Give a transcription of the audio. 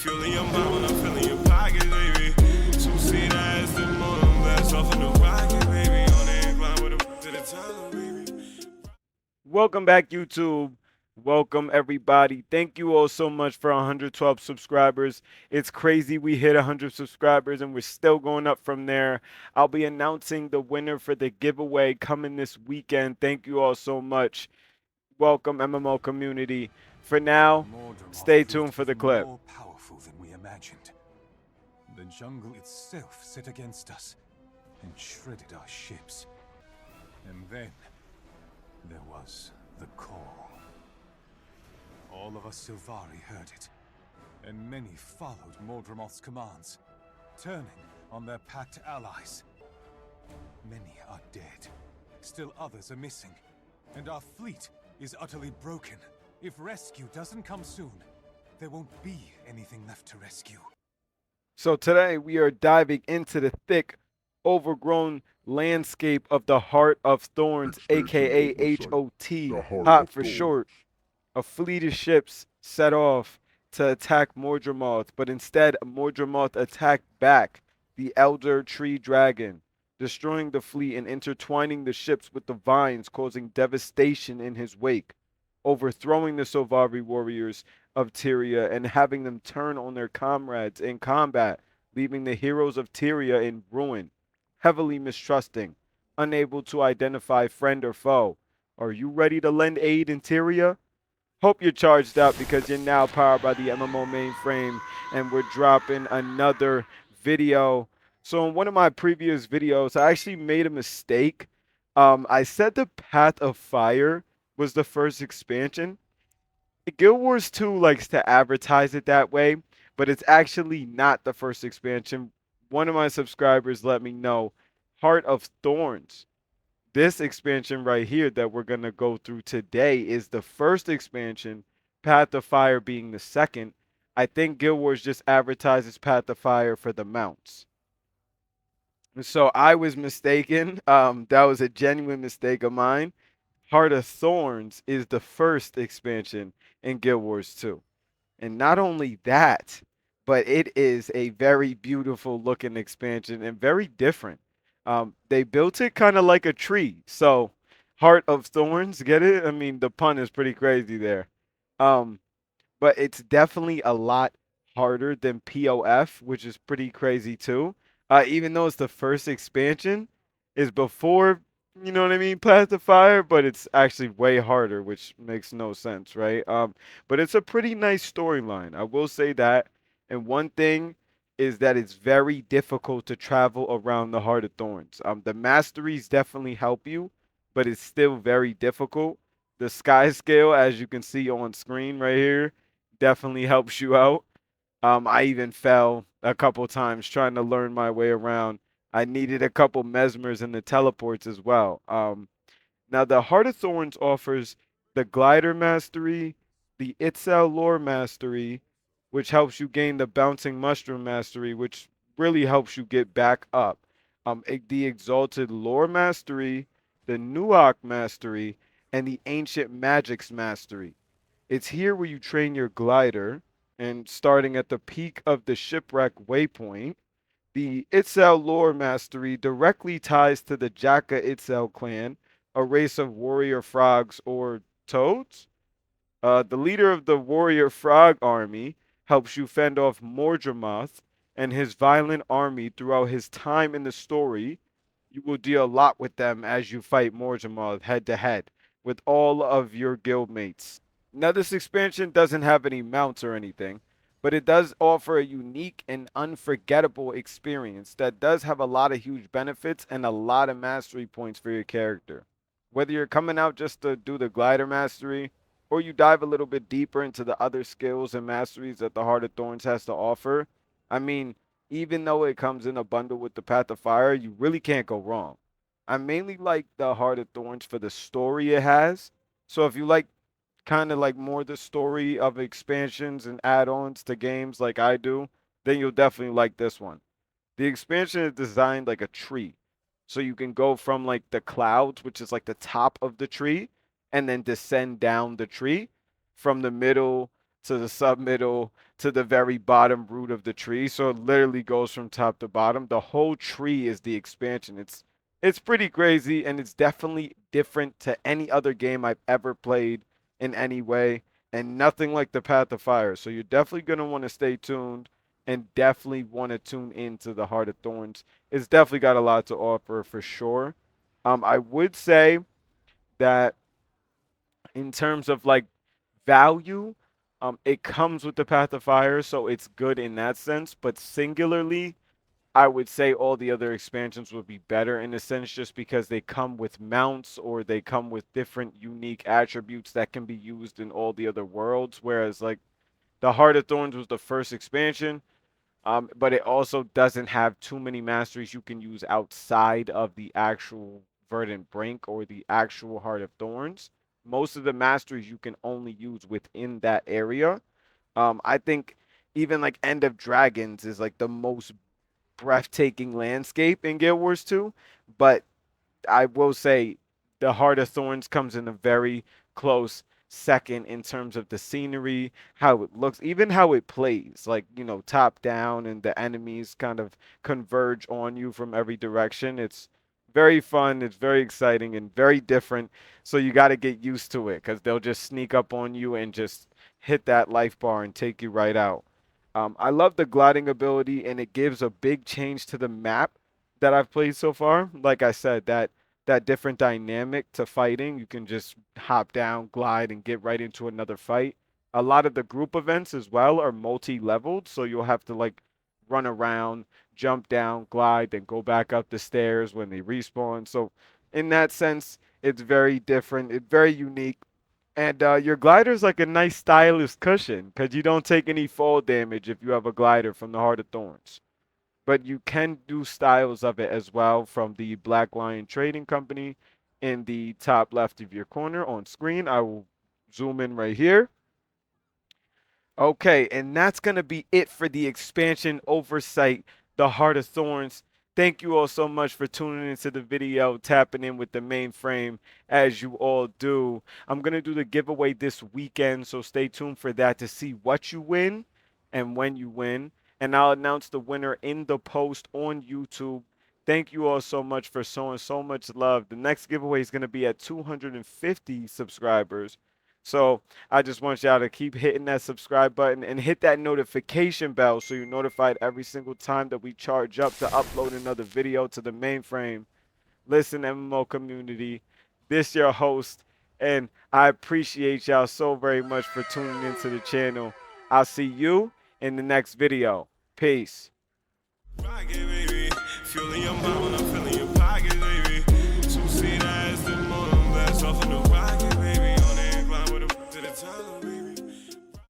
fueling your mind when I'm filling your pocket, baby. Two-seat ass, the motor blast off in the rocket, baby. On the incline with a to the tunnel, baby. Welcome back, YouTube. Welcome, everybody. Thank you all so much for 112 subscribers. It's crazy we hit 100 subscribers and we're still going up from there. I'll be announcing the winner for the giveaway coming this weekend. Thank you all so much. Welcome, MMO community. For now, stay tuned for the clip. More powerful than we imagined. The jungle itself set against us and shredded our ships. And then there was the call. All of us Sylvari heard it, and many followed Mordremoth's commands, turning on their packed allies. Many are dead. Still others are missing, and our fleet is utterly broken. If rescue doesn't come soon, there won't be anything left to rescue. So today we are diving into the thick, overgrown landscape of the Heart of Thorns, aka HOT, hot for short. A fleet of ships set off to attack Mordremoth, but instead Mordremoth attacked back the Elder Tree Dragon, destroying the fleet and intertwining the ships with the vines, causing devastation in his wake, overthrowing the Sylvari warriors of Tyria and having them turn on their comrades in combat, leaving the heroes of Tyria in ruin, heavily mistrusting, unable to identify friend or foe. Are you ready to lend aid in Tyria? Hope you're charged up because you're now powered by the MMO mainframe and we're dropping another video. So in one of my previous videos, I actually made a mistake. I said the Path of Fire was the first expansion. Guild Wars 2 likes to advertise it that way, but it's actually not the first expansion. One of my subscribers let me know, Heart of Thorns. This expansion right here that we're going to go through today is the first expansion, Path of Fire being the second. I think Guild Wars just advertises Path of Fire for the mounts. So I was mistaken. That was a genuine mistake of mine. Heart of Thorns is the first expansion in Guild Wars 2. And not only that, but it is a very beautiful looking expansion and very different. They built it kind of like a tree. So, Heart of Thorns, get it? I mean, the pun is pretty crazy there. But it's definitely a lot harder than POF, which is pretty crazy too. Even though it's the first expansion, is before, you know what I mean, Path of Fire, but it's actually way harder, which makes no sense, right? But it's a pretty nice storyline. I will say that. And one thing is that it's very difficult to travel around the Heart of Thorns. The masteries definitely help you, but it's still very difficult. The sky scale, as you can see on screen right here, definitely helps you out. I even fell a couple times trying to learn my way around. I needed a couple mesmers and the teleports as well. Now, the Heart of Thorns offers the Glider Mastery, the Itzel Lore Mastery, which helps you gain the Bouncing Mushroom Mastery, which really helps you get back up. The Exalted Lore Mastery, the Nuak Mastery, and the Ancient Magics Mastery. It's here where you train your glider, and starting at the peak of the shipwreck waypoint. The Itzel lore mastery directly ties to the Jaka Itzel clan, a race of warrior frogs or toads. The leader of the warrior frog army helps you fend off Mordremoth and his violent army throughout his time in the story. You will deal a lot with them as you fight Mordremoth head to head with all of your guildmates. Now, this expansion doesn't have any mounts or anything, but it does offer a unique and unforgettable experience that does have a lot of huge benefits and a lot of mastery points for your character. Whether you're coming out just to do the glider mastery, or you dive a little bit deeper into the other skills and masteries that the Heart of Thorns has to offer, I mean, even though it comes in a bundle with the Path of Fire, you really can't go wrong. I mainly like the Heart of Thorns for the story it has. So if you like kind of like more the story of expansions and add-ons to games like I do, then you'll definitely like this one. The expansion is designed like a tree. So you can go from like the clouds, which is like the top of the tree, and then descend down the tree from the middle to the submiddle to the very bottom root of the tree. So it literally goes from top to bottom. The whole tree is the expansion. It's pretty crazy, and it's definitely different to any other game I've ever played in any way, and nothing like the Path of Fire. So you're definitely going to want to stay tuned and definitely want to tune into the Heart of Thorns. It's definitely got a lot to offer for sure. I would say that in terms of like value, it comes with the Path of Fire, so it's good in that sense. But singularly, I would say all the other expansions would be better in a sense, just because they come with mounts or they come with different unique attributes that can be used in all the other worlds. Whereas like the Heart of Thorns was the first expansion, but it also doesn't have too many masteries you can use outside of the actual Verdant Brink or the actual Heart of Thorns. Most of the masteries you can only use within that area. I think even like End of Dragons is like the most breathtaking landscape in Guild Wars 2, but I will say the Heart of Thorns comes in a very close second in terms of the scenery, how it looks, even how it plays. Like, you know, top down and the enemies kind of converge on you from every direction. It's very fun, it's very exciting, and very different. So you got to get used to it because they'll just sneak up on you and just hit that life bar and take you right out. I love the gliding ability, and it gives a big change to the map that I've played so far. Like I said, that different dynamic to fighting. You can just hop down, glide, and get right into another fight. A lot of the group events as well are multi-leveled, so you'll have to like run around, jump down, glide, then go back up the stairs when they respawn. So in that sense, it's very different. It's very unique. And your glider's like a nice stylish cushion because you don't take any fall damage if you have a glider from the Heart of Thorns. But you can do styles of it as well from the Black Lion Trading Company in the top left of your corner on screen. I will zoom in right here. Okay, and that's going to be it for the expansion OverSight, the Heart of Thorns. Thank you all so much for tuning into the video, tapping in with the Mainframe as you all do. I'm going to do the giveaway this weekend, so stay tuned for that to see what you win and when you win. And I'll announce the winner in the post on YouTube. Thank you all so much for showing so much love. The next giveaway is going to be at 250 subscribers. So I just want y'all to keep hitting that subscribe button and hit that notification bell so you're notified every single time that we charge up to upload another video to the Mainframe. Listen, MMO community, this your host, and I appreciate y'all so very much for tuning into the channel. I'll see you in the next video. Peace. Rocket, baby. Fueling your mind when I'm feeling